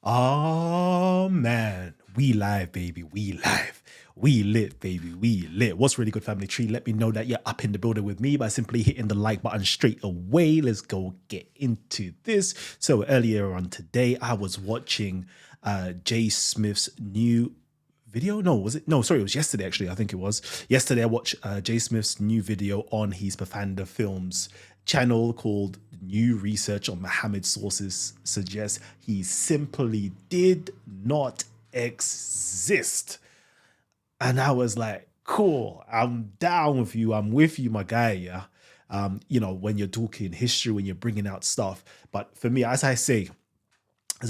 Oh man, we live, baby. We live. We lit, baby. We lit. What's really good, family tree? Let me know that you're up in the building with me by simply hitting the like button straight away. Let's go get into this. So earlier on today, I was watching Jay Smith's new video. No, was it? No, sorry, it was yesterday. Actually, I think it was yesterday. I watched Jay Smith's new video on his Pafanda Films channel called New Research on Muhammad Sources Suggests He Simply Did Not Exist. And I was like, cool, I'm down with you. I'm with you, my guy. Yeah. When you're talking history, when you're bringing out stuff. But for me, as I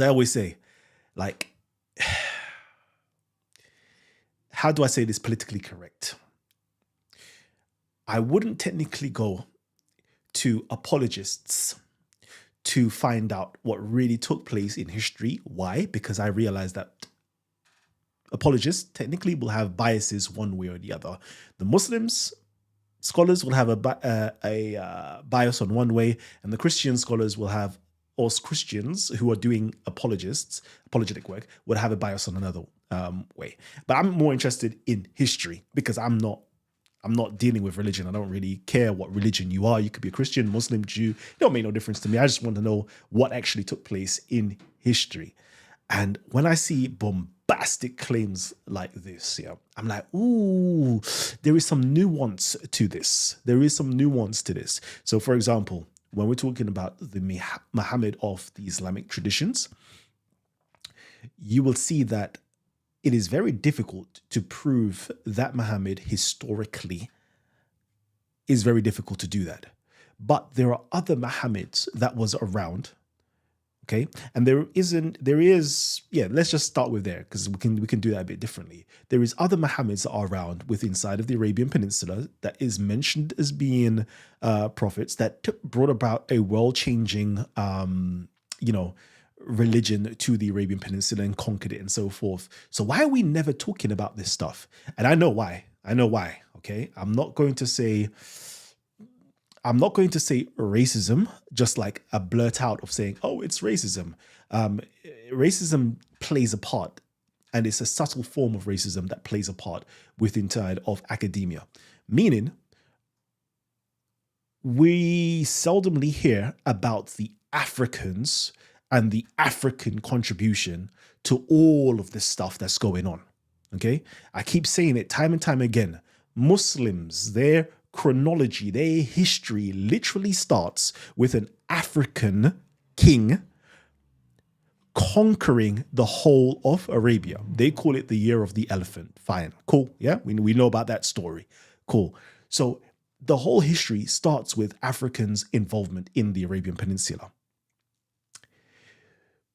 always say, like, how do I say this politically correct? I wouldn't technically go to apologists to find out what really took place in history. Why? Because I realized that apologists technically will have biases one way or the other. The Muslims scholars will have a bias on one way, and the Christian scholars will have, or Christians who are doing apologetic work, would have a bias on another way. But I'm more interested in history because I'm not dealing with religion. I don't really care what religion you are. You could be a Christian, Muslim, Jew. It don't make no difference to me. I just want to know what actually took place in history. And when I see bombastic claims like this, yeah, I'm like, ooh, there is some nuance to this. There is some nuance to this. So, for example, when we're talking about the Muhammad of the Islamic traditions, you will see that it is very difficult to prove that Muhammad historically is very difficult to do that. But there are other Muhammads that was around. Okay. And let's just start with there because we can do that a bit differently. There is other Muhammads that are around inside of the Arabian Peninsula that is mentioned as being prophets that brought about a world-changing religion to the Arabian Peninsula and conquered it and so forth. So why are we never talking about this stuff? And I know why. Okay. I'm not going to say racism, just like a blurt out of saying, oh, it's racism. Racism plays a part, and it's a subtle form of racism that plays a part inside of academia. Meaning, we seldomly hear about the Africans and the African contribution to all of this stuff that's going on. Okay? I keep saying it time and time again. Muslims, their chronology, their history literally starts with an African king conquering the whole of Arabia. They call it the year of the elephant. Fine. Cool. Yeah. We know about that story. Cool. So the whole history starts with Africans' involvement in the Arabian Peninsula.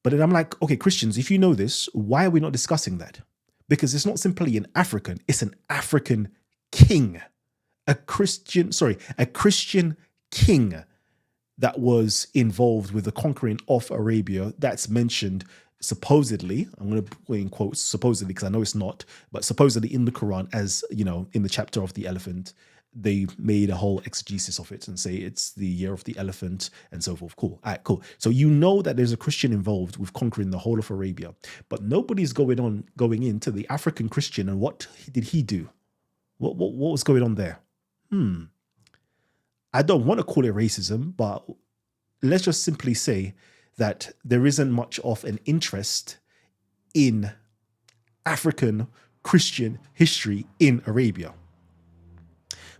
But then I'm like, okay, Christians, if you know this, why are we not discussing that? Because it's not simply an African, it's an African king. A Christian king that was involved with the conquering of Arabia that's mentioned supposedly, I'm going to put in quotes, supposedly, because I know it's not, but supposedly in the Quran as, in the chapter of the elephant, they made a whole exegesis of it and say it's the year of the elephant and so forth. Cool. All right, cool. So you know that there's a Christian involved with conquering the whole of Arabia, but nobody's going into the African Christian and what did he do? What was going on there? I don't want to call it racism, but let's just simply say that there isn't much of an interest in African Christian history in Arabia.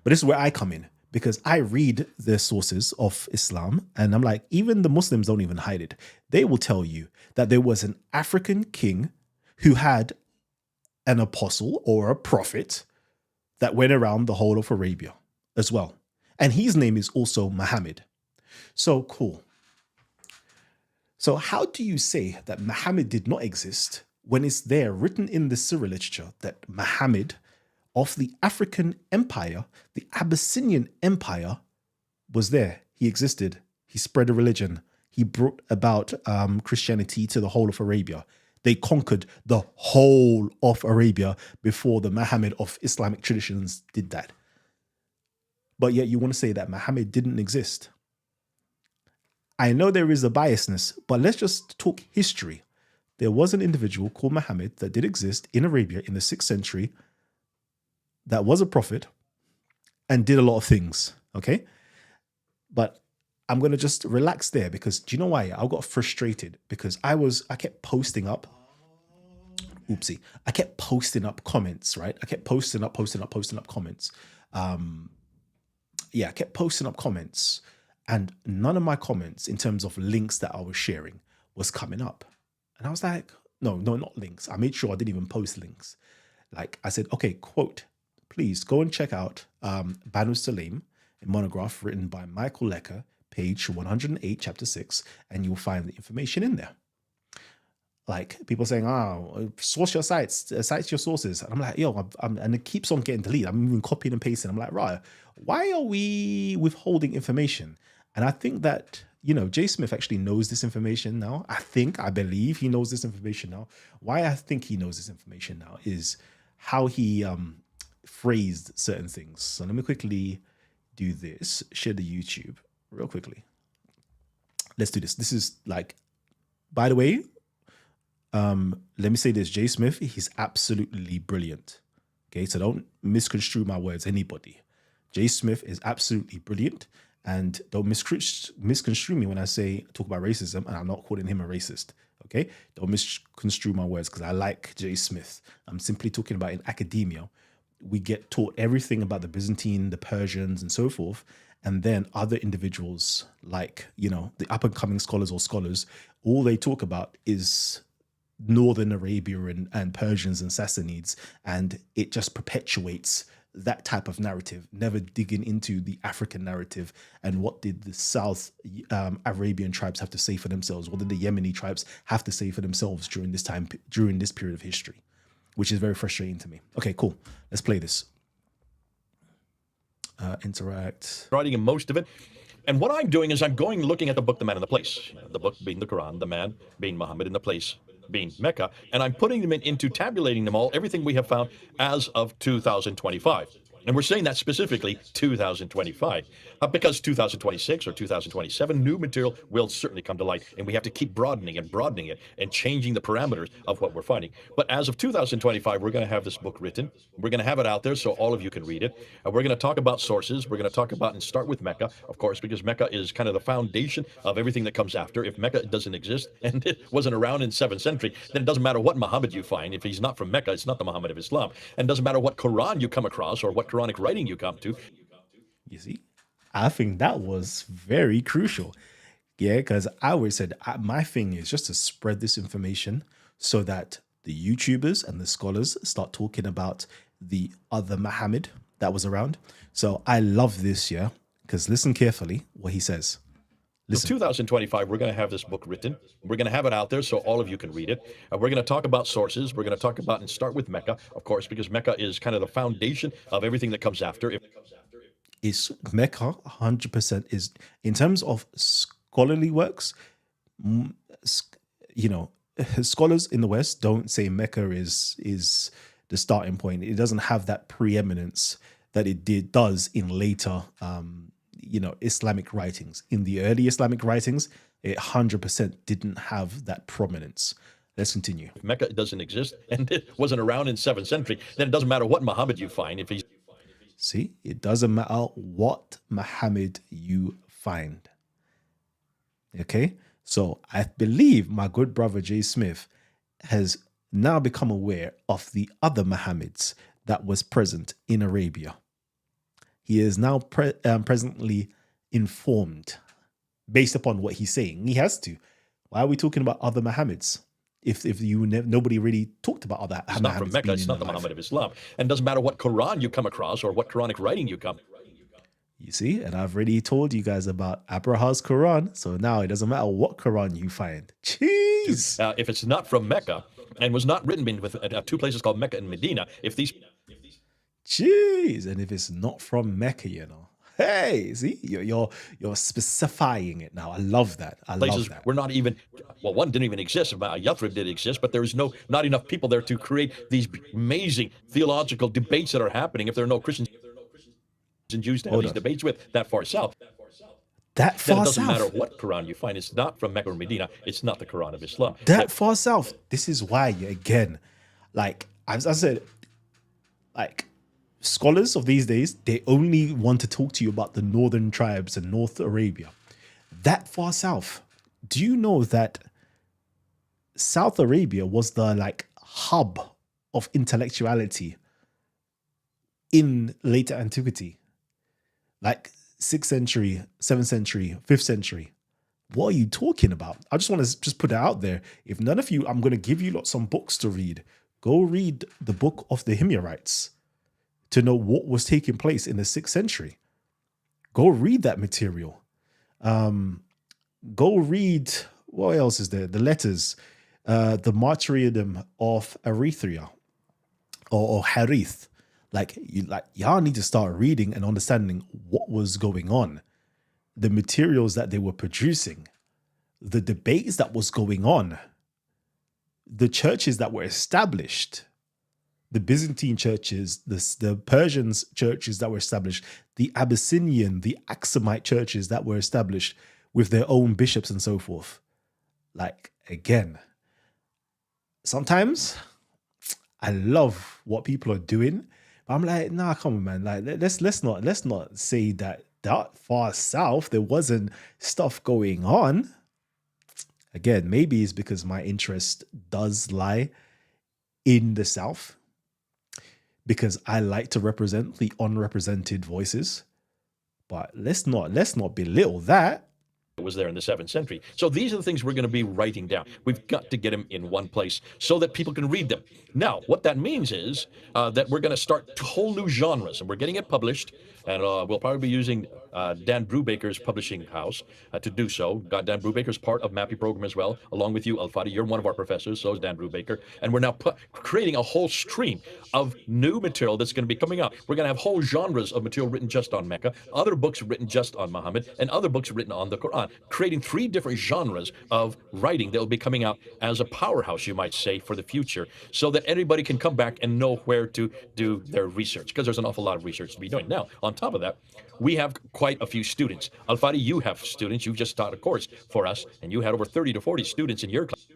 But this is where I come in because I read the sources of Islam and I'm like, even the Muslims don't even hide it. They will tell you that there was an African king who had an apostle or a prophet that went around the whole of Arabia as well. And his name is also Muhammad. So cool. So how do you say that Muhammad did not exist when it's there written in the Surah literature that Muhammad of the African empire, the Abyssinian empire, was there? He existed. He spread a religion. He brought about Christianity to the whole of Arabia. They conquered the whole of Arabia before the Muhammad of Islamic traditions did that. But yet you want to say that Muhammad didn't exist. I know there is a biasness, but let's just talk history. there was an individual called Muhammad that did exist in Arabia in the 6th century that was a prophet and did a lot of things. Okay. But I'm going to just relax there because do you know why? I got frustrated because I kept posting up. Oopsie. I kept posting up comments, right? I kept posting up comments. I kept posting up comments and none of my comments in terms of links that I was sharing was coming up. And I was like, no, not links. I made sure I didn't even post links. Like I said, okay, quote, please go and check out Banu Salim, a monograph written by Michael Lecker, page 108, chapter 6, and you'll find the information in there. Like people saying, source your sites, cite your sources. And I'm like, and it keeps on getting deleted. I'm even copying and pasting. I'm like, right, why are we withholding information? And I think that, Jay Smith actually knows this information now. I believe he knows this information now. Why I think he knows this information now is how he phrased certain things. So let me quickly do this, share the YouTube real quickly. Let's do this. This is like, by the way, let me say this, Jay Smith, he's absolutely brilliant. Okay, so don't misconstrue my words, anybody. Jay Smith is absolutely brilliant, and don't misconstrue me when I talk about racism, and I'm not calling him a racist. Okay, don't misconstrue my words because I like Jay Smith. I'm simply talking about in academia, we get taught everything about the Byzantine, the Persians, and so forth. And then other individuals like, the up and coming scholars or scholars, all they talk about is Northern Arabia and Persians and Sassanids. And it just perpetuates that type of narrative, never digging into the African narrative and what did the South Arabian tribes have to say for themselves? What did the Yemeni tribes have to say for themselves during this period of history? Which is very frustrating to me. Okay, cool. Let's play this. Interact. Writing in most of it. And what I'm doing is I'm looking at the book, The Man in the Place. The book being the Quran, the man being Muhammad, in the place being Mecca. And I'm putting them into tabulating them all, everything we have found as of 2025. And we're saying that specifically 2025, because 2026 or 2027, new material will certainly come to light. And we have to keep broadening it and changing the parameters of what we're finding. But as of 2025, we're going to have this book written. We're going to have it out there so all of you can read it. We're going to talk about sources. We're going to talk about and start with Mecca, of course, because Mecca is kind of the foundation of everything that comes after. If Mecca doesn't exist and it wasn't around in 7th century, then it doesn't matter what Muhammad you find. If he's not from Mecca, it's not the Muhammad of Islam. And it doesn't matter what Quran you come across or what Quranic writing you come to. You see, I think that was very crucial. Yeah, because I always said my thing is just to spread this information so that the YouTubers and the scholars start talking about the other Muhammad that was around. So I love this, yeah, because listen carefully what he says. Listen. 2025, we're going to have this book written. We're going to have it out there so all of you can read it. We're going to talk about sources. We're going to talk about and start with Mecca, of course, because Mecca is kind of the foundation of everything that comes after. Is Mecca 100% is, in terms of scholarly works, scholars in the West don't say Mecca is the starting point. It doesn't have that preeminence that it does in later Islamic writings. In the early Islamic writings, it 100% didn't have that prominence. Let's continue. If Mecca doesn't exist and it wasn't around in 7th century, then it doesn't matter what Muhammad you find. If he's See, it doesn't matter what Muhammad you find. Okay, so I believe my good brother Jay Smith has now become aware of the other Muhammads that was present in Arabia. He is now presently informed based upon what he's saying. He has to. Why are we talking about other Muhammads? If nobody really talked about other Muhammads. It's not from Mecca, it's not the Muhammad of Islam. And it doesn't matter what Quran you come across or what Quranic writing you come. You see, and I've already told you guys about Abraha's Quran, so now it doesn't matter what Quran you find. Jeez! If it's not from Mecca and was not written with 2 places called Mecca and Medina, if these... Jeez! And if it's not from Mecca, hey, see, you're specifying it now. I love that. I love that. We're not even, well, one didn't even exist. Yathrib did exist, but there's not enough people there to create these amazing theological debates that are happening if there are no Christians and Jews to have these debates with that far south. That Then it far doesn't matter south. what Quran you find. It's not from Mecca or Medina. It's not the Quran of Islam. That far south. This is why, again, like as I said, like scholars of these days, they only want to talk to you about the northern tribes in North Arabia. That far south. Do you know that South Arabia was the like hub of intellectuality in later antiquity? Like 6th century, 7th century, 5th century. What are you talking about? I just want to just put it out there. If none of you, I'm going to give you some books to read. Go read the book of the Himyarites to know what was taking place in the 6th century. Go read that material. Go read, what else is there? The letters, the martyrdom of Erythrea or Harith. Y'all need to start reading and understanding what was going on, the materials that they were producing, the debates that was going on, the churches that were established, the Byzantine churches, the Persian churches that were established, the Abyssinian, the Aksumite churches that were established with their own bishops and so forth. Like, again, sometimes I love what people are doing, but I'm like, nah, come on, man. Like, let's not say that far south there wasn't stuff going on. Again, maybe it's because my interest does lie in the south, because I like to represent the unrepresented voices. But let's not belittle that. It was there in the 7th century. So these are the things we're going to be writing down. We've got to get them in one place so that people can read them. Now, what that means is that we're going to start whole new genres, and we're getting it published, and we'll probably be using Dan Brubaker's publishing house to do so. Dan Brubaker's part of MAPI program as well, along with you, Al-Fadi. You're one of our professors, so is Dan Brubaker. And we're now creating a whole stream of new material that's going to be coming out. We're going to have whole genres of material written just on Mecca, other books written just on Muhammad, and other books written on the Quran, creating 3 different genres of writing that will be coming out as a powerhouse, you might say, for the future, so that everybody can come back and know where to do their research, because there's an awful lot of research to be doing. Now, on top of that, we have quite a few students. Al-Fadi, you have students. You've just taught a course for us, and you had over 30 to 40 students in your class.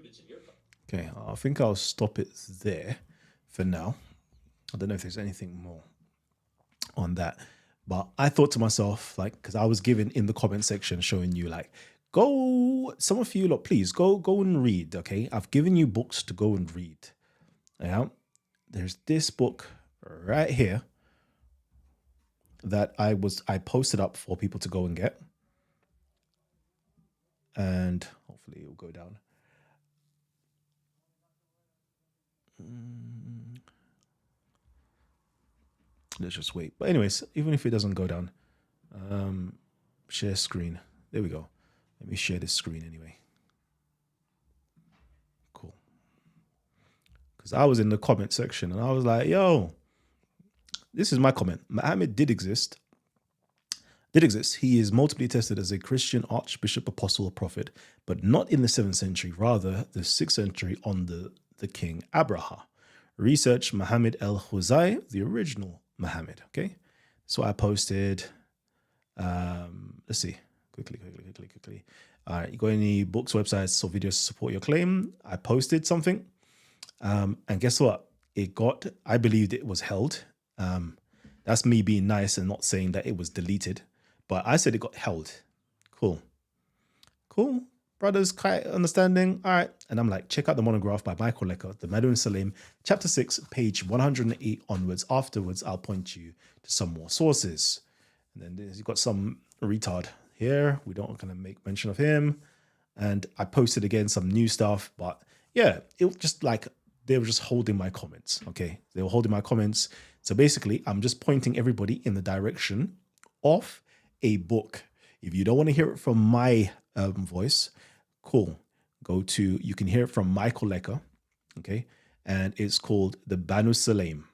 Okay, I think I'll stop it there for now. I don't know if there's anything more on that. But I thought to myself, like, because I was given in the comment section showing you, like, go, some of you, look, please go and read, okay? I've given you books to go and read. Yeah, there's this book right here that I posted up for people to go and get. And hopefully it'll go down. Let's just wait. But anyways, even if it doesn't go down, share screen. There we go. Let me share this screen anyway. Cool. Because I was in the comment section and I was like, yo, this is my comment. Muhammad did exist. He is multiply attested as a Christian archbishop, apostle, or prophet, but not in the 7th century, rather the 6th century under the king Abraha. Research Muhammad al-Khuza'i, the original Muhammad. Okay, so I posted. Let's see, quickly. All right, you got any books, websites, or videos to support your claim? I posted something, and guess what? I believed it was held. That's me being nice and not saying that it was deleted, but I said it got held. Cool. Brothers, quite understanding. All right. And I'm like, check out the monograph by Michael Lecker, The Madu and Salim, chapter 6, page 108 onwards. Afterwards, I'll point you to some more sources. And then you've got some retard here. We don't kind of make mention of him. And I posted again some new stuff. But yeah, it was just like they were just holding my comments. Okay. They were holding my comments. So basically, I'm just pointing everybody in the direction of a book. If you don't want to hear it from my voice, cool. You can hear it from Michael Lecker, okay? And it's called The Banu Salim,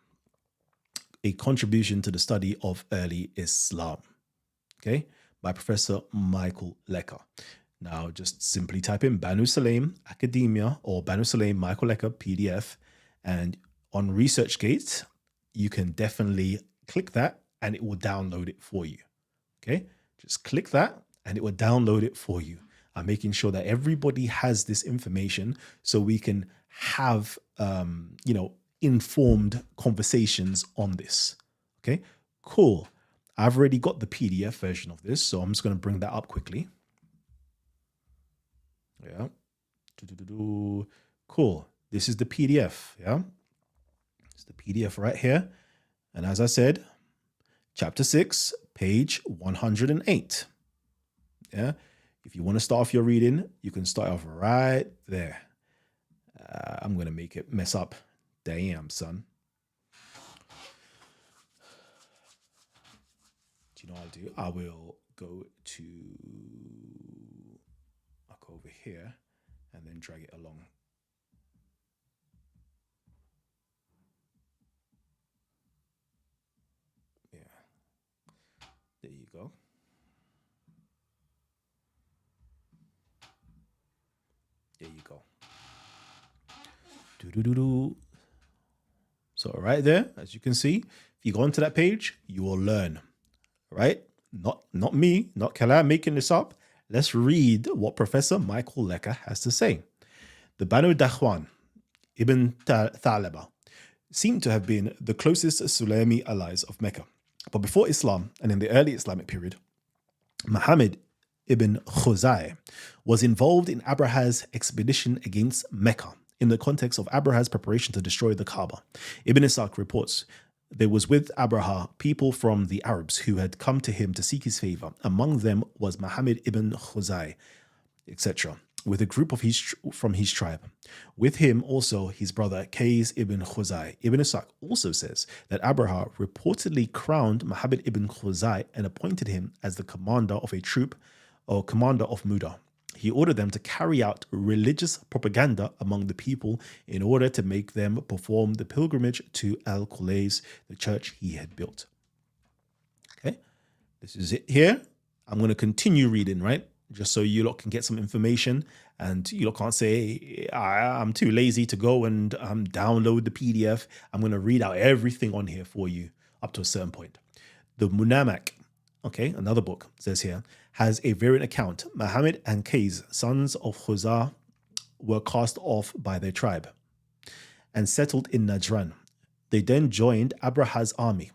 a contribution to the study of early Islam, okay? By Professor Michael Lecker. Now, just simply type in Banu Salim Academia or Banu Salim Michael Lecker PDF, and on ResearchGate, you can definitely click that and it will download it for you, okay? Just click that and it will download it for you. I'm making sure that everybody has this information so we can have, informed conversations on this. Okay, cool. I've already got the PDF version of this, so I'm just going to bring that up quickly. Yeah. Cool. This is the PDF. Yeah. It's the PDF right here. And as I said, chapter 6, page 108. Yeah. If you want to start off your reading, you can start off right there. I'm going to make it mess up. Damn, son. Do you know what I'll do? I will go over here and then drag it along. Yeah. There you go. There you go. So right there, as you can see, if you go onto that page, you will learn, right? Not me, not Kalam making this up. Let's read what Professor Michael Lecker has to say. The Banu Dakhwan, Ibn Thalaba, seem to have been the closest Sulaimi allies of Mecca. But before Islam, and in the early Islamic period, Muhammad ibn Khuza'i was involved in Abraha's expedition against Mecca in the context of Abraha's preparation to destroy the Kaaba. Ibn Ishaq reports there was with Abraha people from the Arabs who had come to him to seek his favor. Among them was Muhammad ibn Khuza'i, etc., with a group from his tribe. With him also his brother Qais ibn Khuza'i. Ibn Ishaq also says that Abraha reportedly crowned Muhammad ibn Khuza'i and appointed him as the commander of a troop or commander of Muda. He ordered them to carry out religious propaganda among the people in order to make them perform the pilgrimage to Al-Qulays, the church he had built. Okay, this is it here. I'm going to continue reading, right? Just so you lot can get some information and you lot can't say, I'm too lazy to go and download the PDF. I'm going to read out everything on here for you up to a certain point. The Munamak, okay, another book, says here, has a variant account. Muhammad and Qais, sons of Khuza'i, were cast off by their tribe and settled in Najran. They then joined Abraha's army.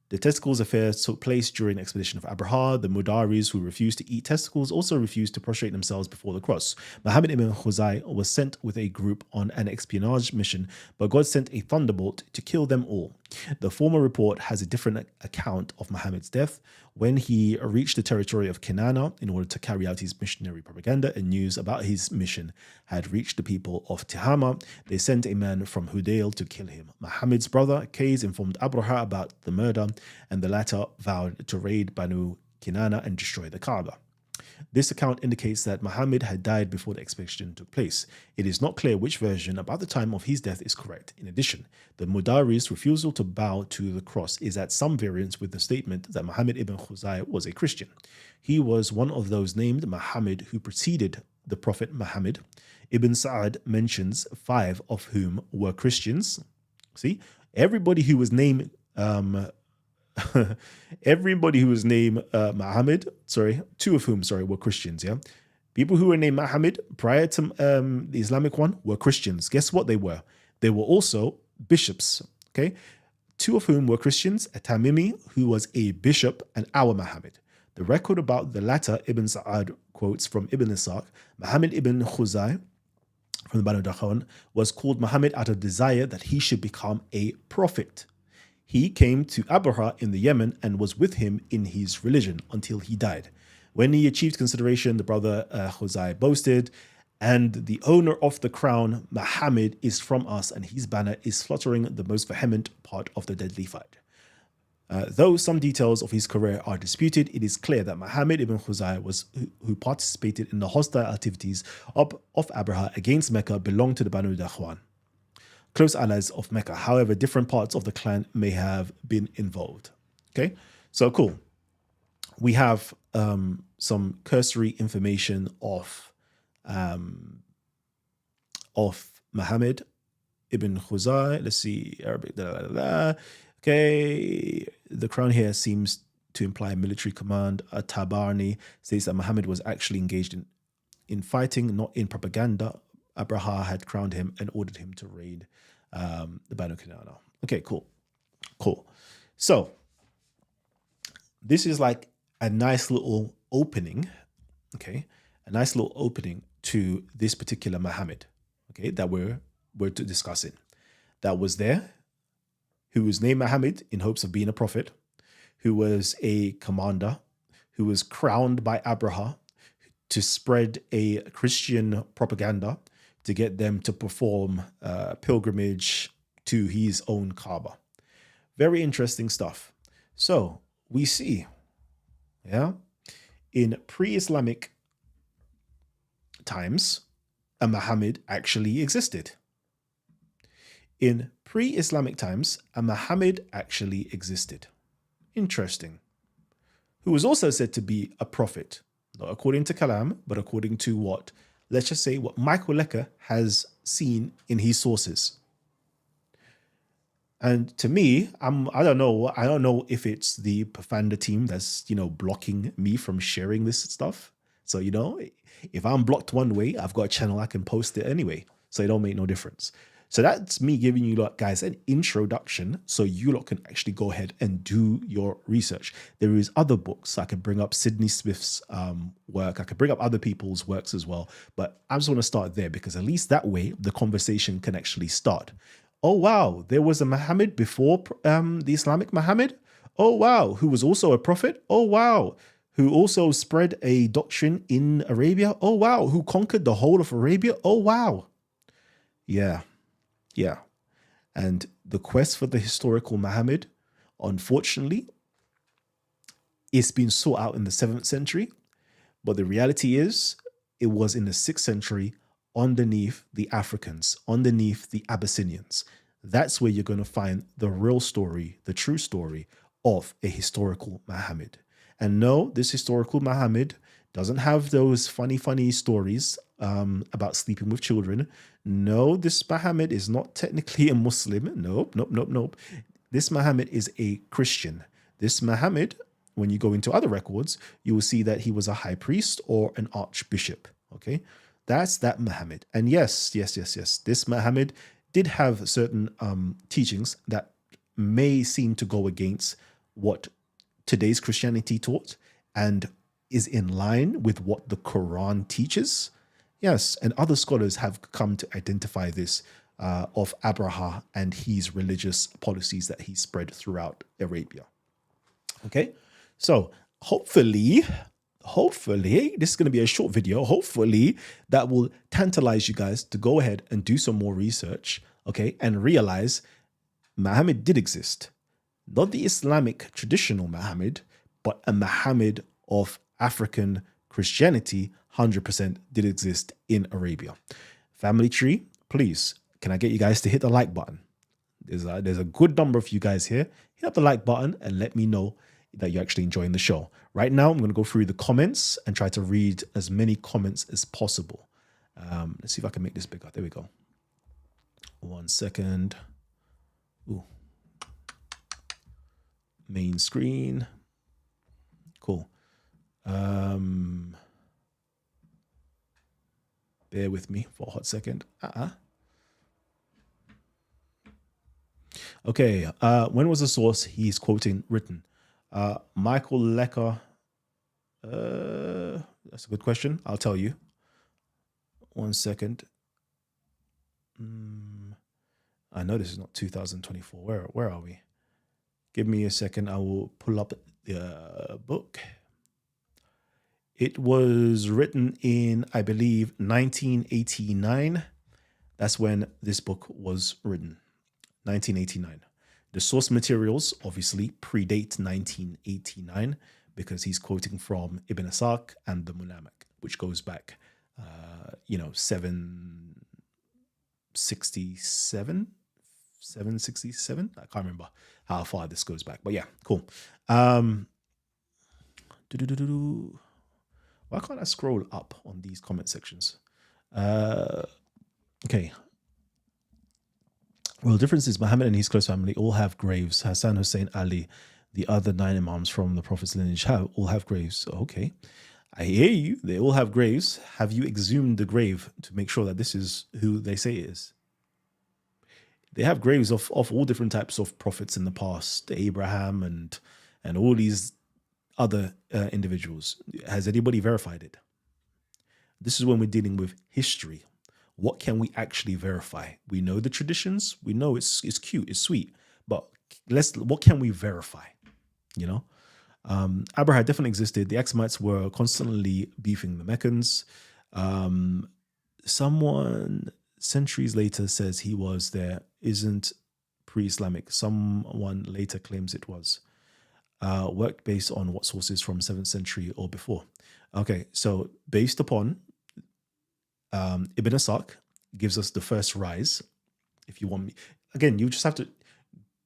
The testicles affairs took place during the expedition of Abraha. The Mudaris who refused to eat testicles also refused to prostrate themselves before the cross. Muhammad ibn Khuza'i was sent with a group on an espionage mission, but God sent a thunderbolt to kill them all. The former report has a different account of Muhammad's death. When he reached the territory of Kinana in order to carry out his missionary propaganda, and news about his mission had reached the people of Tihama, they sent a man from Hudayl to kill him. Muhammad's brother Qais informed Abraha about the murder, and the latter vowed to raid Banu Kinana and destroy the Kaaba. This account indicates that Muhammad had died before the expedition took place. It is not clear which version about the time of his death is correct. In addition, the Mudari's refusal to bow to the cross is at some variance with the statement that Muhammad ibn Khuza'i was a Christian. He was one of those named Muhammad who preceded the Prophet Muhammad. Ibn Sa'ad mentions 5 of whom were Christians. See, everybody who was named Muhammad, 2 of whom, were Christians, yeah? People who were named Muhammad prior to the Islamic one were Christians. Guess what they were? They were also bishops, okay? 2 of whom were Christians, a Tamimi, who was a bishop, and our Muhammad. The record about the latter, Ibn Sa'ad quotes from Ibn Ishaq, Muhammad ibn Khuza'i, from the Banu Dakhwan, was called Muhammad out of desire that he should become a prophet. He came to Abraha in the Yemen and was with him in his religion until he died. When he achieved consideration, the brother Khuza'i boasted, and the owner of the crown, Muhammad, is from us, and his banner is fluttering the most vehement part of the deadly fight. Though some details of his career are disputed, it is clear that Muhammad ibn Khuza'i who participated in the hostile activities of Abraha against Mecca belonged to the Banu Dakhwan, close allies of Mecca. However, different parts of the clan may have been involved. Okay, so cool. We have some cursory information of Muhammad ibn Khuza'i. Let's see, Arabic. Okay, the crown here seems to imply military command. Tabarni states that Muhammad was actually engaged in fighting, not in propaganda. Abraha had crowned him and ordered him to raid the Banu Kinana. Okay, cool. So this is like a nice little opening, okay? A nice little opening to this particular Muhammad, okay, that we're discussing. That was there, who was named Muhammad in hopes of being a prophet, who was a commander, who was crowned by Abraha to spread a Christian propaganda to get them to perform pilgrimage to his own Kaaba. Very interesting stuff. So we see, in pre-Islamic times, a Muhammad actually existed. In pre-Islamic times, a Muhammad actually existed. Interesting. Who was also said to be a prophet, not according to Kalam, but according to what, let's just say, what Michael Lecker has seen in his sources. And to me, I don't know if it's the Pafanda team that's, blocking me from sharing this stuff. So, if I'm blocked one way, I've got a channel I can post it anyway. So it don't make no difference. So that's me giving you lot, guys, an introduction so you lot can actually go ahead and do your research. There is other books. I could bring up Sydney Smith's work. I could bring up other people's works as well. But I just want to start there because at least that way the conversation can actually start. Oh, wow, there was a Muhammad before the Islamic Muhammad. Oh, wow, who was also a prophet. Oh, wow, who also spread a doctrine in Arabia. Oh, wow, who conquered the whole of Arabia. Oh, wow. Yeah. And the quest for the historical Muhammad, unfortunately, it's been sought out in the 7th century. But the reality is it was in the 6th century underneath the Africans, underneath the Abyssinians. That's where you're going to find the real story, the true story of a historical Muhammad. And no, this historical Muhammad doesn't have those funny stories about sleeping with children. No, this Muhammad is not technically a Muslim. Nope. This Muhammad is a Christian. This Muhammad, when you go into other records, you will see that he was a high priest or an archbishop. Okay, that's that Muhammad. And yes, this Muhammad did have certain teachings that may seem to go against what today's Christianity taught and is in line with what the Quran teaches. Yes, and other scholars have come to identify this of Abraha and his religious policies that he spread throughout Arabia. Okay, so hopefully, this is going to be a short video. Hopefully that will tantalize you guys to go ahead and do some more research, okay, and realize Muhammad did exist. Not the Islamic traditional Muhammad, but a Muhammad of African Christianity 100% did exist in Arabia. Family tree, please, can I get you guys to hit the like button? There's a good number of you guys here. Hit up the like button and let me know that you're actually enjoying the show. Right now, I'm going to go through the comments and try to read as many comments as possible. Let's see if I can make this bigger. There we go. 1 second. Ooh. Main screen. Cool. Bear with me for a hot second. Okay. When was the source he's quoting written? Michael Lecker. That's a good question. I'll tell you. 1 second. I know this is not 2024. Where are we? Give me a second. I will pull up the book. It was written in, I believe, 1989. That's when this book was written. 1989. The source materials obviously predate 1989 because he's quoting from Ibn Asaq and the Munamak, which goes back, 767. I can't remember how far this goes back, but yeah, cool. Why can't I scroll up on these comment sections? Okay. Well, the difference is Muhammad and his close family all have graves. Hassan, Hussein, Ali. The other 9 Imams from the Prophet's lineage all have graves. Okay, I hear you. They all have graves. Have you exhumed the grave to make sure that this is who they say it is? They have graves of all different types of prophets in the past, Abraham and all these other individuals. Has anybody verified it? This is when we're dealing with history. What can we actually verify? We know the traditions. We know it's cute, it's sweet, but what can we verify? You know, Abraha definitely existed. The Axumites were constantly beefing the Meccans. Someone centuries later says he was there. Isn't pre-Islamic. Someone later claims it was. Worked based on what sources from 7th century or before. Okay, so based upon Ibn Asaq gives us the first rise. If you want me, again, you just have to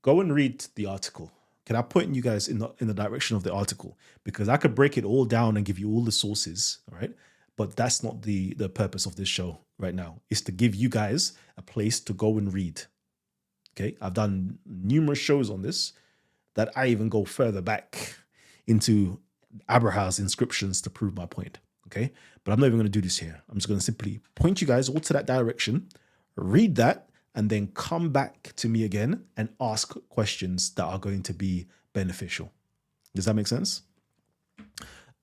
go and read the article. Can I point you guys in the direction of the article? Because I could break it all down and give you all the sources, all right? But that's not the purpose of this show right now. It's to give you guys a place to go and read. Okay, I've done numerous shows on this that I even go further back into Abraha's inscriptions to prove my point. Okay, but I'm not even going to do this here. I'm just going to simply point you guys all to that direction, read that, and then come back to me again and ask questions that are going to be beneficial. Does that make sense?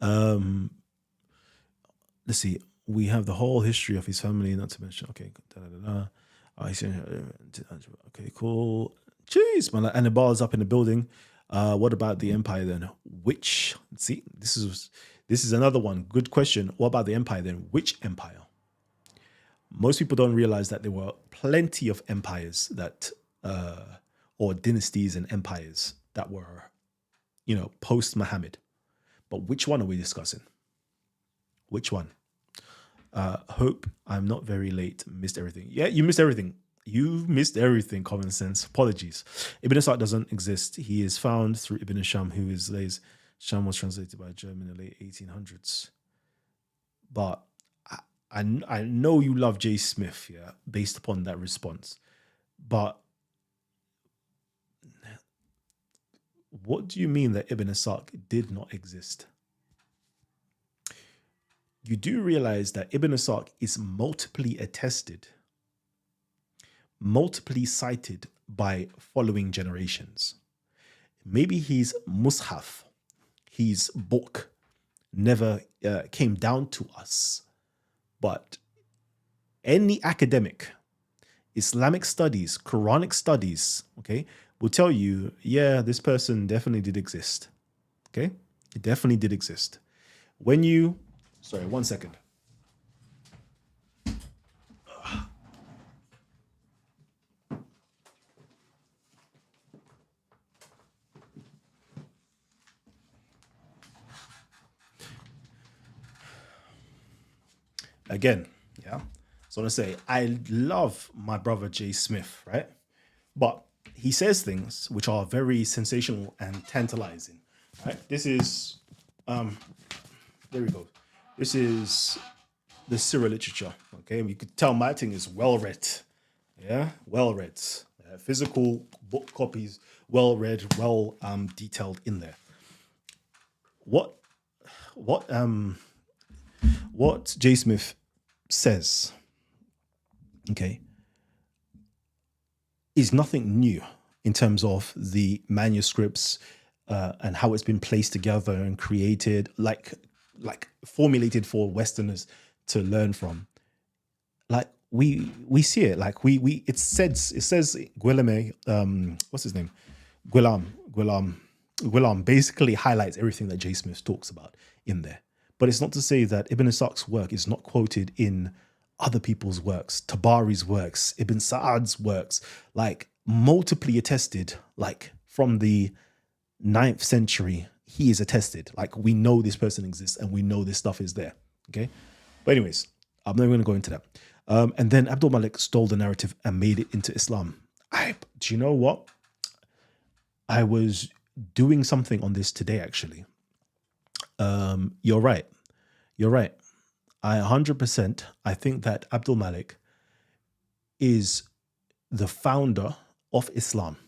Let's see. We have the whole history of his family, not to mention. Okay, okay, cool. Jeez, man. And the bar's up in the building. What about the empire then? See, this is another one. Good question. What about the empire then? Which empire? Most people don't realize that there were plenty of empires that, or dynasties and empires that were, post Muhammad. But which one are we discussing? Which one? Hope I'm not very late. Missed everything. Yeah, you missed everything. You missed everything, common sense. Apologies. Ibn Asaq doesn't exist. He is found through Ibn Hisham, who is lays. Sham was translated by a German in the late 1800s. But I know you love Jay Smith, yeah, based upon that response. But what do you mean that Ibn Asaq did not exist? You do realize that Ibn Asaq is multiply attested, multiply cited by following generations. Maybe his mushaf, his book, never came down to us. But any academic, Islamic studies, Quranic studies, okay, will tell you, yeah, this person definitely did exist. Okay? It definitely did exist. Sorry, 1 second. Again, yeah. So I want to say, I love my brother Jay Smith, right? But he says things which are very sensational and tantalizing, right? This is, there we go. This is the Syria literature, okay? You could tell my thing is well read, yeah? Well read. Physical book copies, well read, well detailed in there. What Jay Smith says, okay, is nothing new in terms of the manuscripts and how it's been placed together and created, like formulated for Westerners to learn from. Like we see it, like it says Guillaume, what's his name? Guillaume basically highlights everything that Jay Smith talks about in there. But it's not to say that Ibn Asaq's work is not quoted in other people's works, Tabari's works, Ibn Sa'ad's works, like multiply attested, like from the 9th century, he is attested. Like we know this person exists and we know this stuff is there. Okay. But anyways, I'm not going to go into that. And then Abdul Malik stole the narrative and made it into Islam. Do you know what? I was doing something on this today, actually. You're right. I 100%, I think that Abdul Malik is the founder of Islam.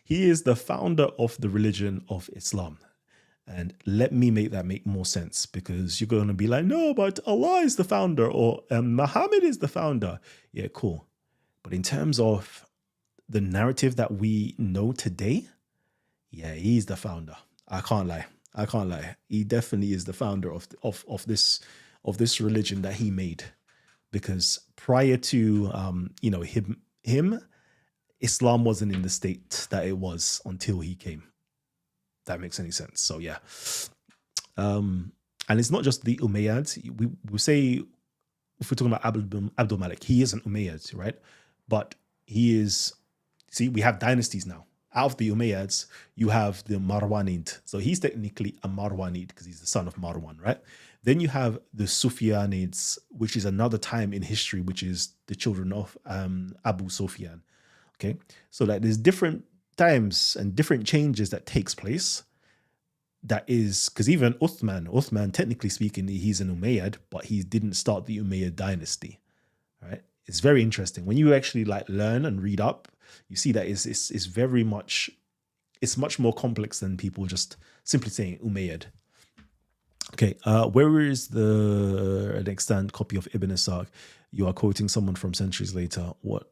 He is the founder of the religion of Islam. And let me make that make more sense, because you're going to be like, no, but Allah is the founder, or Muhammad is the founder. Yeah, cool. But in terms of the narrative that we know today, yeah, he's the founder. I can't lie. I can't lie. He definitely is the founder of this religion that he made. Because prior to him, Islam wasn't in the state that it was until he came. That makes any sense. So yeah. And it's not just the Umayyads. We say, if we're talking about Abdul Malik, he is an Umayyad, right? But he is, see, we have dynasties now. Out of the Umayyads, you have the Marwanid. So he's technically a Marwanid because he's the son of Marwan, right? Then you have the Sufyanids, which is another time in history, which is the children of Abu Sufyan. Okay, so like there's different times and different changes that takes place. That is because even Uthman, technically speaking, he's an Umayyad, but he didn't start the Umayyad dynasty. Right? It's very interesting when you actually like learn and read up. You see that it's very much, it's much more complex than people just simply saying Umayyad. Okay, where is an extant copy of Ibn Ishaq? You are quoting someone from centuries later. What?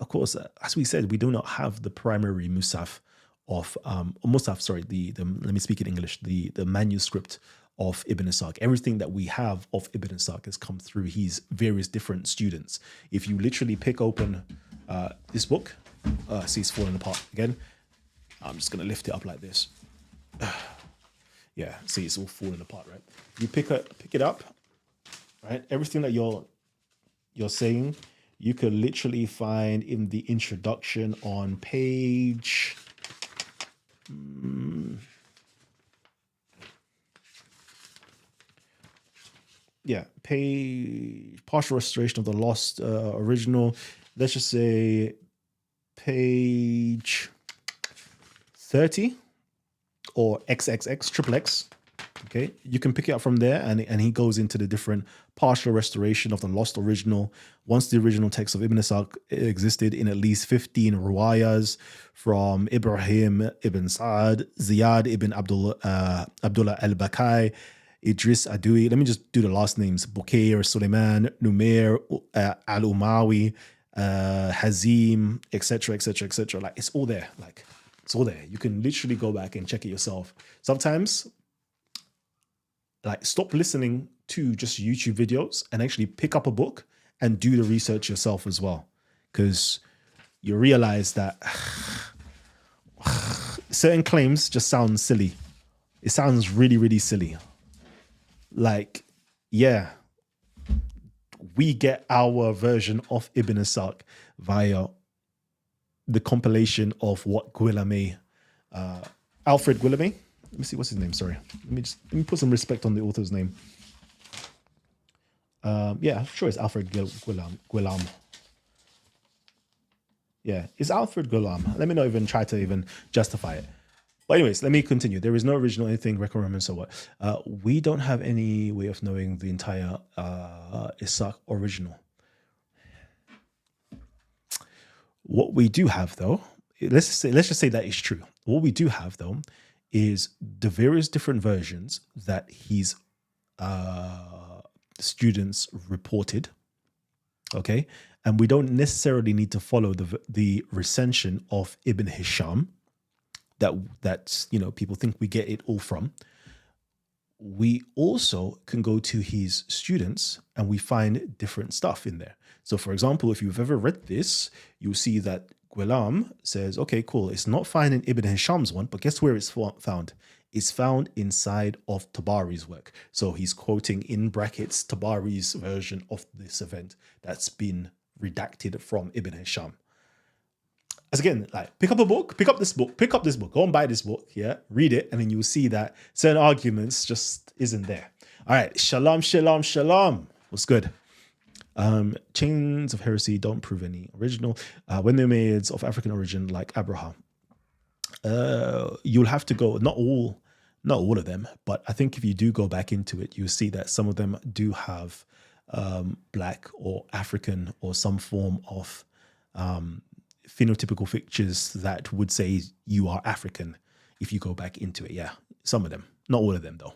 Of course, as we said, we do not have the primary Musaf of let me speak in English, the manuscript of Ibn Ishaq. Everything that we have of Ibn Ishaq has come through his various different students. If you literally pick open this book, see it's falling apart again. I'm just going to lift it up like this. Yeah, see it's all falling apart, right? You pick it up, right? Everything that you're saying, you could literally find in the introduction on page partial restoration of the lost original. Let's just say page 30 or XXX. Okay, you can pick it up from there, and he goes into the different partial restoration of the lost original. Once the original text of Ibn Ishaq existed in at least 15 ruwayas from Ibrahim ibn Sa'ad, Ziyad ibn Abdullah al-Bakai, Idris Adui. Let me just do the last names: Bukair, Suleiman, Numair, al-Umawi, Hazim, etc., etc., etc. Like it's all there. Like it's all there. You can literally go back and check it yourself. Sometimes, like, stop listening to just YouTube videos and actually pick up a book and do the research yourself as well. Because you realize that certain claims just sound silly. It sounds really, really silly. Like, yeah, we get our version of Ibn Ishaq via the compilation of what Alfred Guillaume. Let me see, what's his name? Sorry. Let me put some respect on the author's name. Yeah, sure, it's Alfred Guillaume. Yeah, it's Alfred Guillaume. Let me not even try to even justify it. But anyways, let me continue. There is no original anything, Greco-Roman, so what? We don't have any way of knowing the entire Ishaq original. What we do have, though, let's just say that is true. What we do have, though, is the various different versions that his students reported. Okay, and we don't necessarily need to follow the recension of Ibn Hisham that people think we get it all from. We also can go to his students and we find different stuff in there. So, for example, if you've ever read this, you'll see that Ghulam says, okay, cool, it's not found in Ibn Hisham's one, but guess where it's found? It's found inside of Tabari's work. So he's quoting in brackets Tabari's version of this event that's been redacted from Ibn Hisham. As again, like, pick up this book, go and buy this book, yeah, read it, and then you'll see that certain arguments just isn't there. All right, shalom. What's good? Chains of heresy don't prove any original. When they're made of African origin, like Abraham, you'll have to go, not all of them, but I think if you do go back into it, you'll see that some of them do have Black or African or some form of phenotypical features that would say you are African if you go back into it. Yeah, some of them, not all of them though.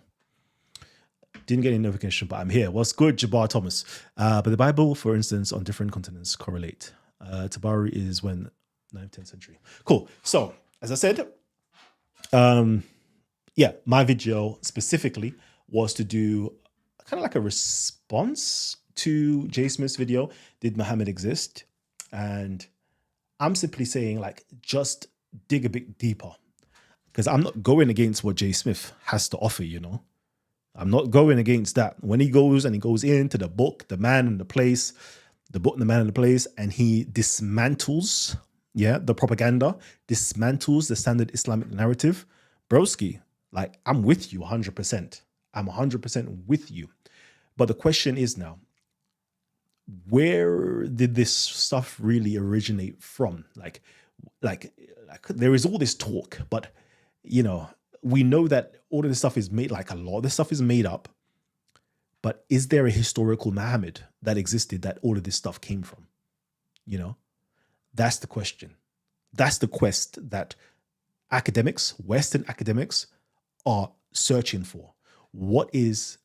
Didn't get any notification, but I'm here. What's good, Jabbar Thomas? But the Bible, for instance, on different continents correlate. Tabari is when 9th, 10th century. Cool. So, as I said, yeah, my video specifically was to do kind of like a response to Jay Smith's video, Did Muhammad Exist? And I'm simply saying, like, just dig a bit deeper, because I'm not going against what Jay Smith has to offer, you know. I'm not going against that. When he goes into the book, The Man and the Place, the book, The Man and the Place, and he dismantles, the propaganda, dismantles the standard Islamic narrative, broski, like, I'm with you 100%. I'm 100% with you. But the question is now, where did this stuff really originate from? Like there is all this talk, but, you know, we know that all of this stuff is made, like a lot of this stuff is made up, but is there a historical Muhammad that existed that all of this stuff came from? You know, that's the question. That's the quest that academics, Western academics, are searching for. What is,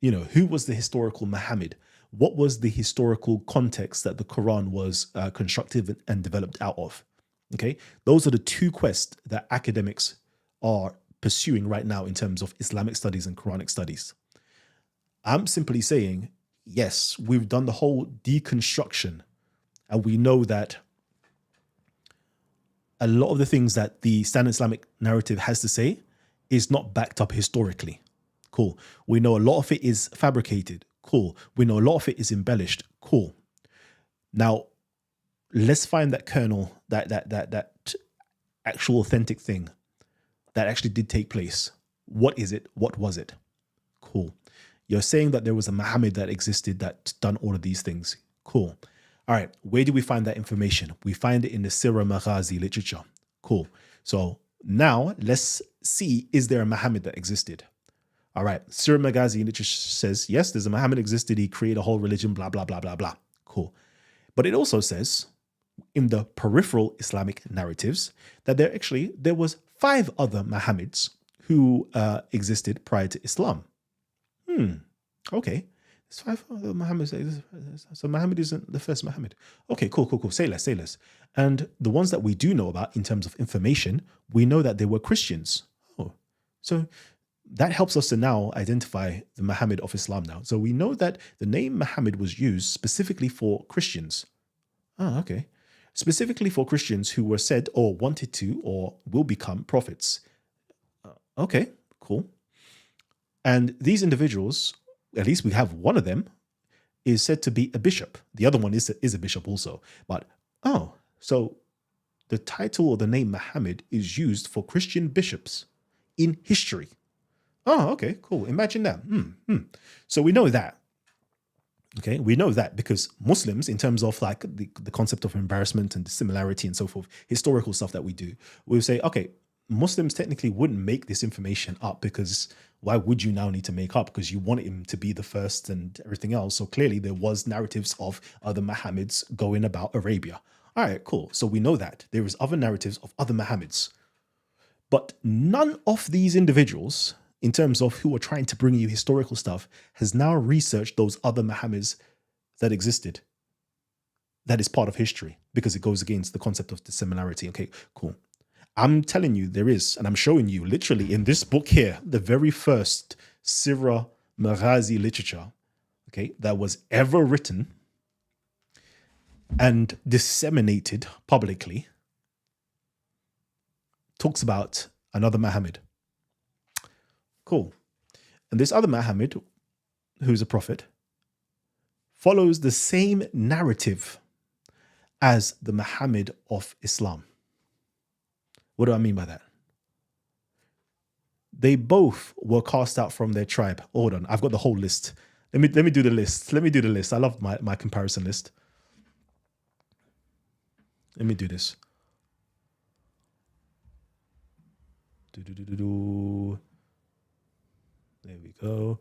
you know, who was the historical Muhammad? What was the historical context that the Quran was constructed and developed out of? Okay, those are the two quests that academics are pursuing right now in terms of Islamic studies and Quranic studies. I'm simply saying, yes, we've done the whole deconstruction, and we know that a lot of the things that the standard Islamic narrative has to say is not backed up historically. Cool. We know a lot of it is fabricated. Cool. We know a lot of it is embellished. Cool. Now, let's find that kernel, that actual authentic thing that actually did take place. What is it? What was it? Cool. You're saying that there was a Muhammad that existed that done all of these things. Cool. All right. Where do we find that information? We find it in the Sirah Maghazi literature. Cool. So now let's see, is there a Muhammad that existed? All right. Sirah Maghazi literature says, yes, there's a Muhammad existed. He created a whole religion, blah, blah, blah, blah, blah. Cool. But it also says in the peripheral Islamic narratives that there was 5 other Muhammads who existed prior to Islam. Okay. There's 5 other Muhammads. So Muhammad isn't the first Muhammad. Okay, cool. Say less. And the ones that we do know about in terms of information, we know that they were Christians. Oh, so that helps us to now identify the Muhammad of Islam now. So we know that the name Muhammad was used specifically for Christians. Okay. Specifically for Christians who were said or wanted to or will become prophets. Okay, cool. And these individuals, at least we have one of them, is said to be a bishop. The other one is a bishop also. But, so the title or the name Muhammad is used for Christian bishops in history. Okay, cool. Imagine that. So we know that. Okay, we know that because Muslims, in terms of like the concept of embarrassment and similarity and so forth, historical stuff that we do, we'll say, okay, Muslims technically wouldn't make this information up, because why would you now need to make up? Because you want him to be the first and everything else. So clearly there was narratives of other Muhammads going about Arabia. All right, cool. So we know that there is other narratives of other Muhammads, but none of these individuals, in terms of who are trying to bring you historical stuff, has now researched those other Muhammads that existed. That is part of history, because it goes against the concept of dissimilarity. Okay, cool. I'm telling you there is, and I'm showing you literally in this book here, the very first Sirah Maghazi literature, okay, that was ever written and disseminated publicly, talks about another Muhammad. Cool. And this other Muhammad, who's a prophet, follows the same narrative as the Muhammad of Islam. What do I mean by that? They both were cast out from their tribe. Hold on, I've got the whole list. Let me do the list. I love my comparison list. Let me do this. There we go.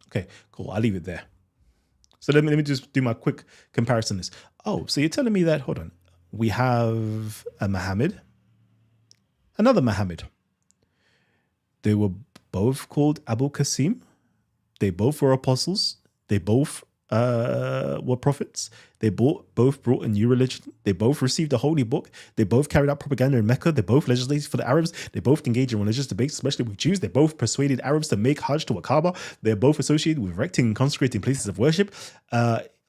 Okay, cool. I'll leave it there. So let me just do my quick comparison. Oh, so you're telling me that, hold on, we have a Muhammad, another Muhammad. They were both called Abu Qasim. They both were apostles. They both were prophets. They both brought a new religion. They both received a holy book. They both carried out propaganda in Mecca. They both legislated for the Arabs. They both engaged in religious debates, especially with Jews. They both persuaded Arabs to make Hajj to a Kaaba. They're both associated with erecting and consecrating places of worship.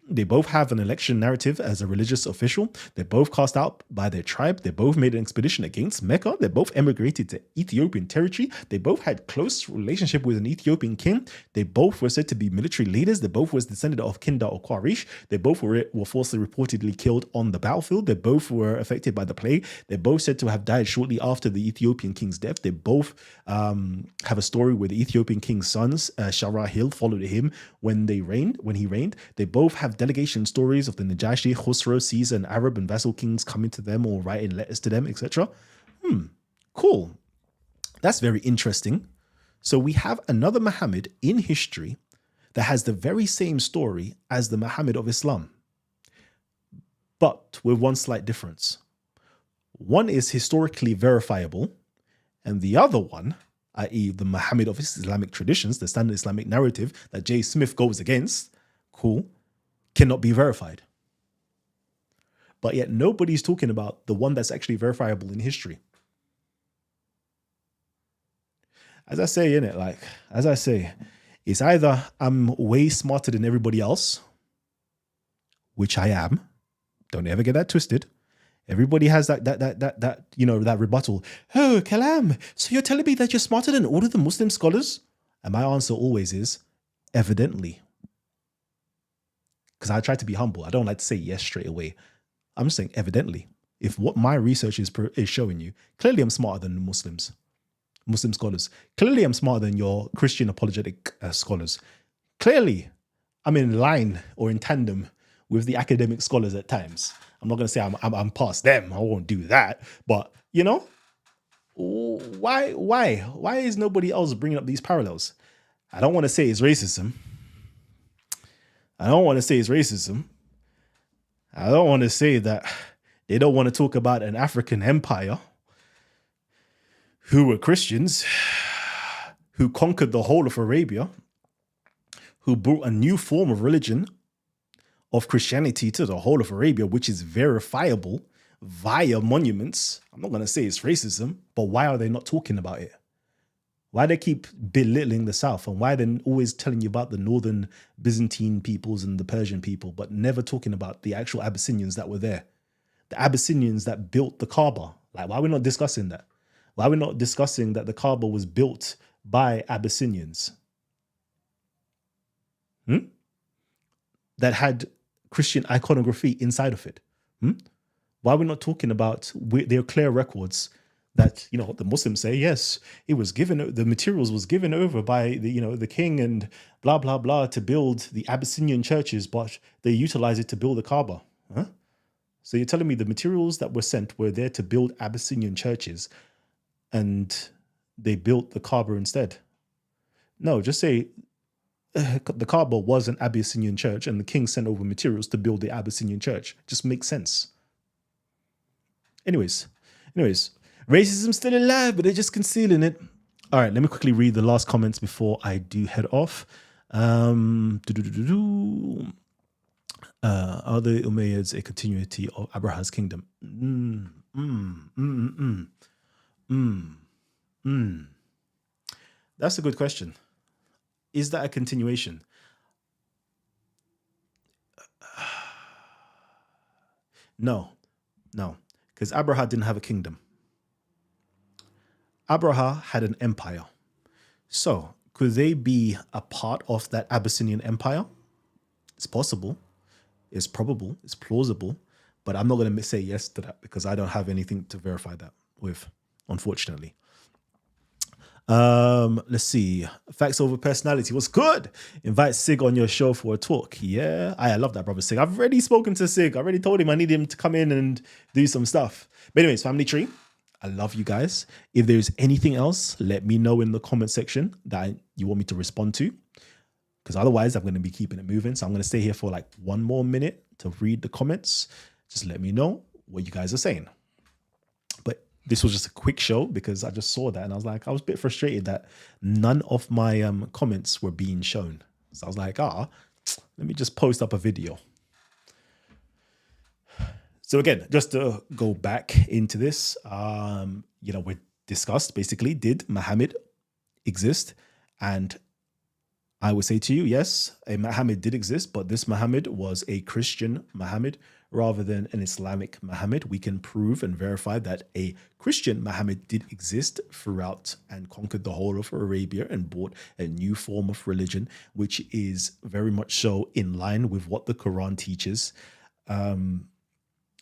They both have an election narrative as a religious official. They're both cast out by their tribe. They both made an expedition against Mecca. They both emigrated to Ethiopian territory. They both had close relationship with an Ethiopian king. They both were said to be military leaders. They both was descended of Kinda or Quraysh. They both were falsely reportedly killed on the battlefield. They both were affected by the plague. They're both said to have died shortly after the Ethiopian king's death. They both have a story where the Ethiopian king's sons, Sharahil, followed him when he reigned. They both have delegation stories of the Najashi, Khusro, Caesar, and Arab and vassal kings coming to them or writing letters to them, etc. Cool. That's very interesting. So we have another Muhammad in history that has the very same story as the Muhammad of Islam, but with one slight difference. One is historically verifiable, and the other one, i.e. the Muhammad of Islamic traditions, the standard Islamic narrative that J. Smith goes against, cannot be verified. But yet nobody's talking about the one that's actually verifiable in history. As I say, it's either I'm way smarter than everybody else, which I am. Don't ever get that twisted. Everybody has that rebuttal. Oh, Kalam, so you're telling me that you're smarter than all of the Muslim scholars? And my answer always is, evidently. Because I try to be humble. I don't like to say yes straight away. I'm just saying evidently. If what my research is showing you, clearly I'm smarter than the Muslim scholars. Clearly I'm smarter than your Christian apologetic scholars. Clearly I'm in line or in tandem with the academic scholars at times. I'm not going to say I'm past them. I won't do that. But, why is nobody else bringing up these parallels? I don't want to say it's racism. I don't want to say that they don't want to talk about an African empire who were Christians, who conquered the whole of Arabia, who brought a new form of religion of Christianity to the whole of Arabia, which is verifiable via monuments. I'm not going to say it's racism, but why are they not talking about it? Why they keep belittling the South, and why they're always telling you about the northern Byzantine peoples and the Persian people, but never talking about the actual Abyssinians that were there, the Abyssinians that built the Kaaba. Like, why are we not discussing that? Why are we not discussing that the Kaaba was built by Abyssinians? That had Christian iconography inside of it. Why are we not talking about their clear records that, the Muslims say, yes, it was given, the materials was given over by the king and blah, blah, blah to build the Abyssinian churches, but they utilize it to build the Kaaba. So you're telling me the materials that were sent were there to build Abyssinian churches and they built the Kaaba instead? No, just say the Kaaba was an Abyssinian church and the king sent over materials to build the Abyssinian church. Just makes sense. Anyways, racism's still alive, but they're just concealing it. All right, let me quickly read the last comments before I do head off. Are the Umayyads a continuity of Abraha's kingdom? That's a good question. Is that a continuation? No, because Abraha didn't have a kingdom. Abraha had an empire. So could they be a part of that Abyssinian empire? It's possible. It's probable. It's plausible. But I'm not going to say yes to that because I don't have anything to verify that with, unfortunately. Let's see. Facts over personality. What's good? Invite Sig on your show for a talk. Yeah, I love that brother Sig. I've already spoken to Sig. I already told him I need him to come in and do some stuff. But anyways, family tree. I love you guys. If there's anything else, let me know in the comment section that you want me to respond to, because otherwise I'm going to be keeping it moving. So I'm going to stay here for like one more minute to read the comments. Just let me know what you guys are saying. But this was just a quick show because I just saw that and I was a bit frustrated that none of my comments were being shown. So I was like, let me just post up a video. So again, just to go back into this, we discussed basically, did Muhammad exist? And I would say to you, yes, a Muhammad did exist, but this Muhammad was a Christian Muhammad rather than an Islamic Muhammad. We can prove and verify that a Christian Muhammad did exist throughout and conquered the whole of Arabia and brought a new form of religion, which is very much so in line with what the Quran teaches.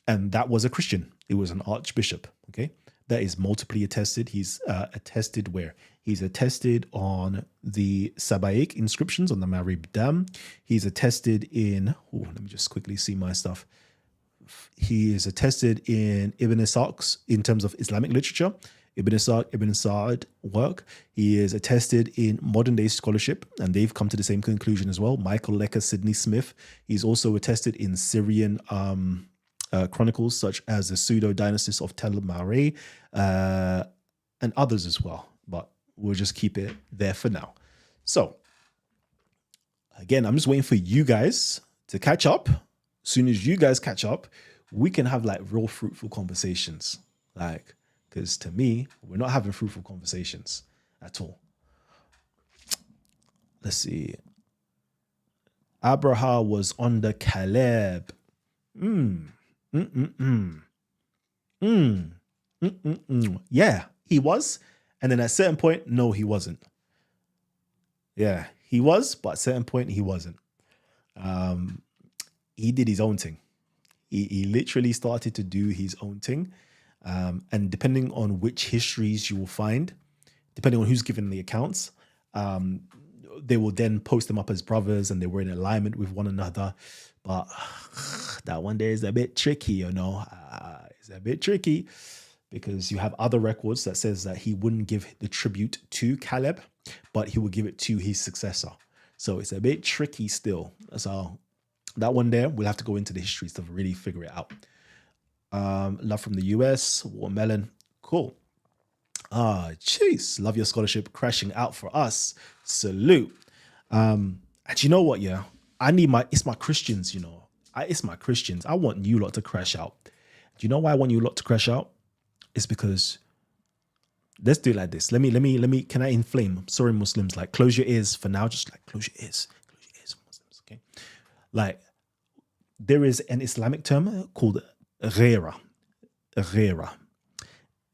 And that was a Christian. It was an archbishop. Okay. That is multiply attested. He's attested where? He's attested on the Sabaik inscriptions on the Marib Dam. He's attested in, let me just quickly see my stuff. He is attested in Ibn Ishaq's, in terms of Islamic literature, Ibn Ishaq, Ibn Sa'd work. He is attested in modern day scholarship, and they've come to the same conclusion as well. Michael Lecker, Sidney Smith. He's also attested in Syrian chronicles such as the pseudo-dynasties of Tel Mare and others as well. But we'll just keep it there for now. So again, I'm just waiting for you guys to catch up. As soon as you guys catch up, we can have like real fruitful conversations. Like, because to me, we're not having fruitful conversations at all. Let's see. Abraha was under Caleb. Yeah, he was. And then at a certain point, no, he wasn't. Yeah, he was, but at a certain point, he wasn't. He did his own thing. He literally started to do his own thing. And depending on which histories you will find, depending on who's given the accounts, they will then post them up as brothers and they were in alignment with one another. But that one there is a bit tricky, it's a bit tricky because you have other records that says that he wouldn't give the tribute to Caleb, but he would give it to his successor. So it's a bit tricky still. So that one there, we'll have to go into the histories to really figure it out. Love from the US, Watermelon, cool. Jeez, love your scholarship crashing out for us. Salute. And you know what, yeah? It's my Christians, it's my Christians. I want you lot to crash out. Do you know why I want you lot to crash out? It's because, let's do it like this. Let me, can I inflame? Sorry, Muslims, like close your ears for now. Just like close your ears, Muslims, okay? Like there is an Islamic term called ghera.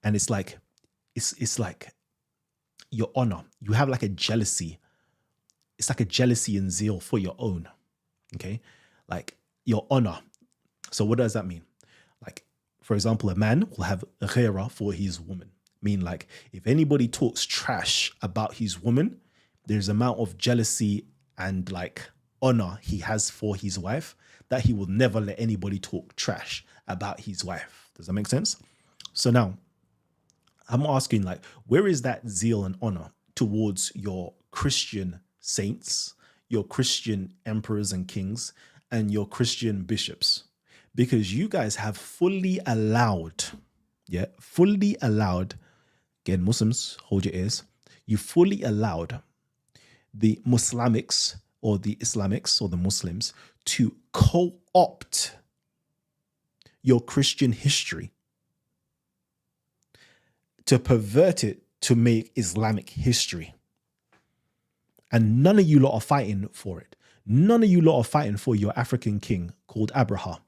And it's like your honor. You have like a jealousy. It's like a jealousy and zeal for your own. Okay. Like your honor. So what does that mean? Like, for example, a man will have a ghera for his woman. Mean like if anybody talks trash about his woman, there's an amount of jealousy and like honor he has for his wife that he will never let anybody talk trash about his wife. Does that make sense? So now I'm asking, like, where is that zeal and honor towards your Christian saints, your Christian emperors and kings, and your Christian bishops? Because you guys have fully allowed, again, Muslims, hold your ears, you fully allowed the Muslimics or the Islamics or the Muslims to co-opt your Christian history, to pervert it to make Islamic history. And none of you lot are fighting for it. None of you lot are fighting for your African king called Abraha.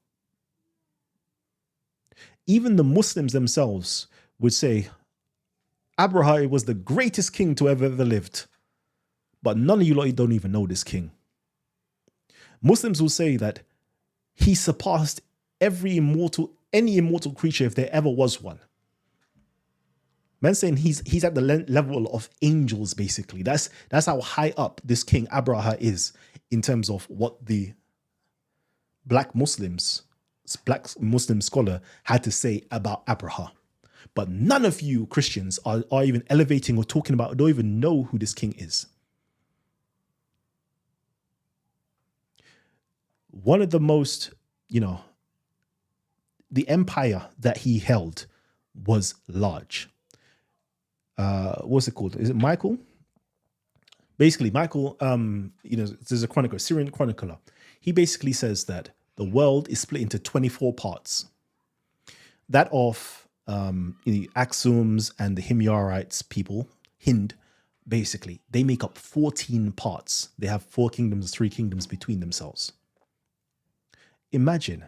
Even the Muslims themselves would say Abraha was the greatest king to ever lived. But none of you lot don't even know this king. Muslims will say that he surpassed any immortal creature if there ever was one. Man saying he's at the level of angels, basically. That's how high up this king Abraha is in terms of what the black Muslim scholar had to say about Abraha. But none of you Christians are even elevating or talking about, don't even know who this king is. One of the most, the empire that he held was large. What's it called? Is it Michael? Basically, Michael, there's a chronicler, Syrian chronicler. He basically says that the world is split into 24 parts. That of the Axums and the Himyarites people, Hind, basically, they make up 14 parts. They have 4 kingdoms, 3 kingdoms between themselves. Imagine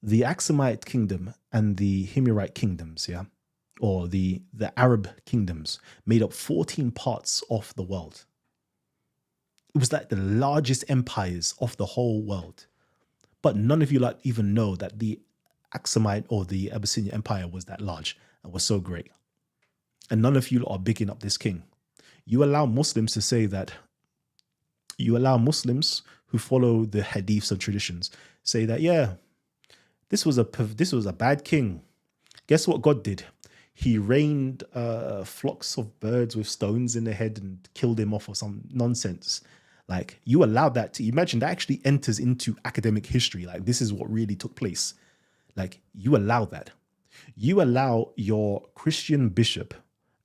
the Axumite kingdom and the Himyarite kingdoms, or the Arab kingdoms made up 14 parts of the world. It was like the largest empires of the whole world. But none of you even know that the Axumite or the Abyssinian Empire was that large and was so great. And none of you are bigging up this king. You allow Muslims to say that, you allow Muslims who follow the hadiths and traditions say that, this was a bad king. Guess what God did? He rained flocks of birds with stones in the head and killed him off or some nonsense. Like, you allowed that to, imagine that actually enters into academic history. Like, this is what really took place. Like, you allow that. You allow your Christian bishop,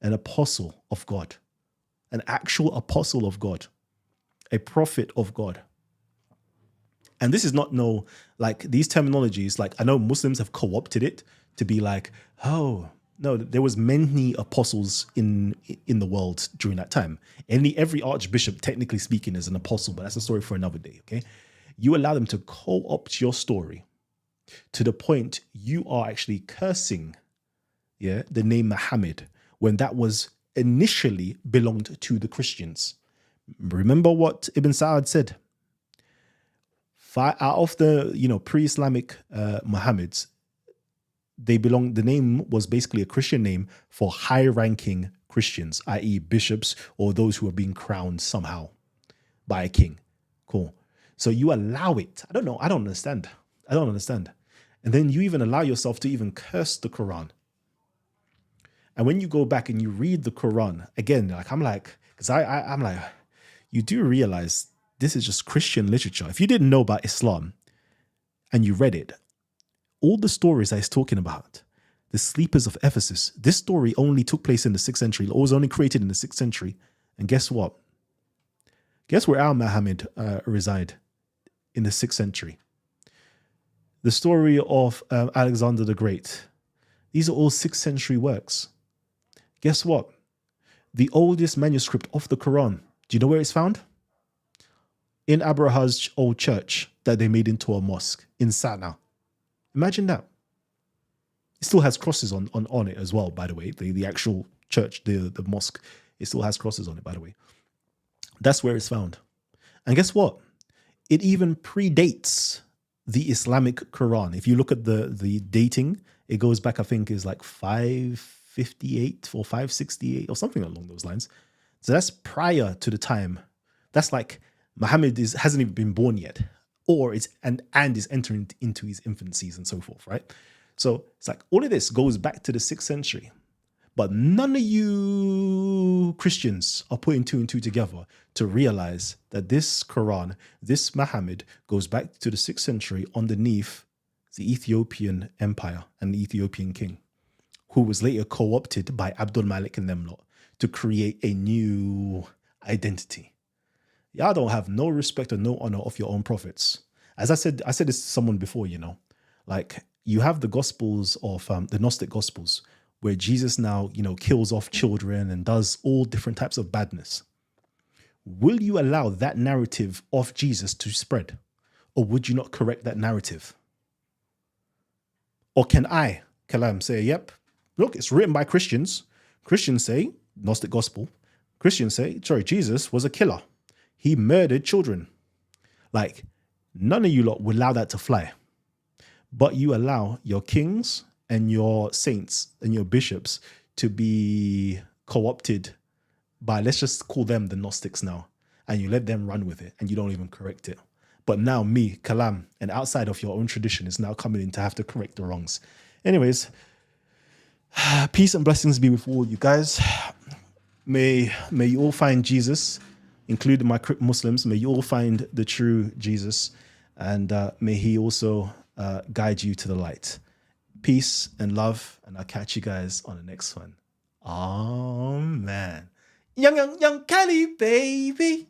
an apostle of God, an actual apostle of God, a prophet of God. And this is not these terminologies, I know Muslims have co-opted it to be like, oh, no, there was many apostles in the world during that time. Every archbishop, technically speaking, is an apostle, but that's a story for another day, okay? You allow them to co-opt your story to the point you are actually cursing, the name Muhammad, when that was initially belonged to the Christians. Remember what Ibn Sa'ad said? Out of the pre-Islamic Muhammads, the name was basically a Christian name for high-ranking Christians, i.e. bishops or those who are being crowned somehow by a king. Cool. So you allow it. I don't understand. And then you even allow yourself to even curse the Quran. And when you go back and you read the Quran, again, I'm like, you do realize this is just Christian literature. If you didn't know about Islam and you read it, all the stories I was talking about, the sleepers of Ephesus, this story only took place in the 6th century. It was only created in the 6th century. And guess what? Guess where our Muhammad reside in the 6th century? The story of Alexander the Great. These are all 6th century works. Guess what? The oldest manuscript of the Quran, do you know where it's found? In Abraha's old church that they made into a mosque in Sana'a. Imagine that. It still has crosses on it as well, by the way. The actual church, the mosque, it still has crosses on it, by the way. That's where it's found. And guess what? It even predates the Islamic Quran. If you look at the dating, it goes back, I think, is like 558 or 568 or something along those lines. So that's prior to the time. That's like Muhammad hasn't even been born yet, or is entering into his infancies and so forth, right? So it's like all of this goes back to the 6th century, but none of you Christians are putting 2 and 2 together to realize that this Quran, this Muhammad, goes back to the 6th century underneath the Ethiopian Empire and the Ethiopian king, who was later co-opted by Abdul Malik and them lot to create a new identity. Y'all don't have no respect or no honor of your own prophets. As I said this to someone before, like you have the gospels of the Gnostic gospels where Jesus now, kills off children and does all different types of badness. Will you allow that narrative of Jesus to spread? Or would you not correct that narrative? Or can I, Kalam, say, yep, look, it's written by Christians. Christians say, Gnostic gospel, Christians say, Jesus was a killer. He murdered children. Like, none of you lot would allow that to fly. But you allow your kings and your saints and your bishops to be co-opted by, let's just call them the Gnostics now. And you let them run with it and you don't even correct it. But now me, Kalam, and outside of your own tradition is now coming in to have to correct the wrongs. Anyways, Peace and blessings be with all you guys. May you all find Jesus, including my Muslims. May you all find the true Jesus, and may he also guide you to the light. Peace and love, and I'll catch you guys on the next one. Oh man, young Cali baby.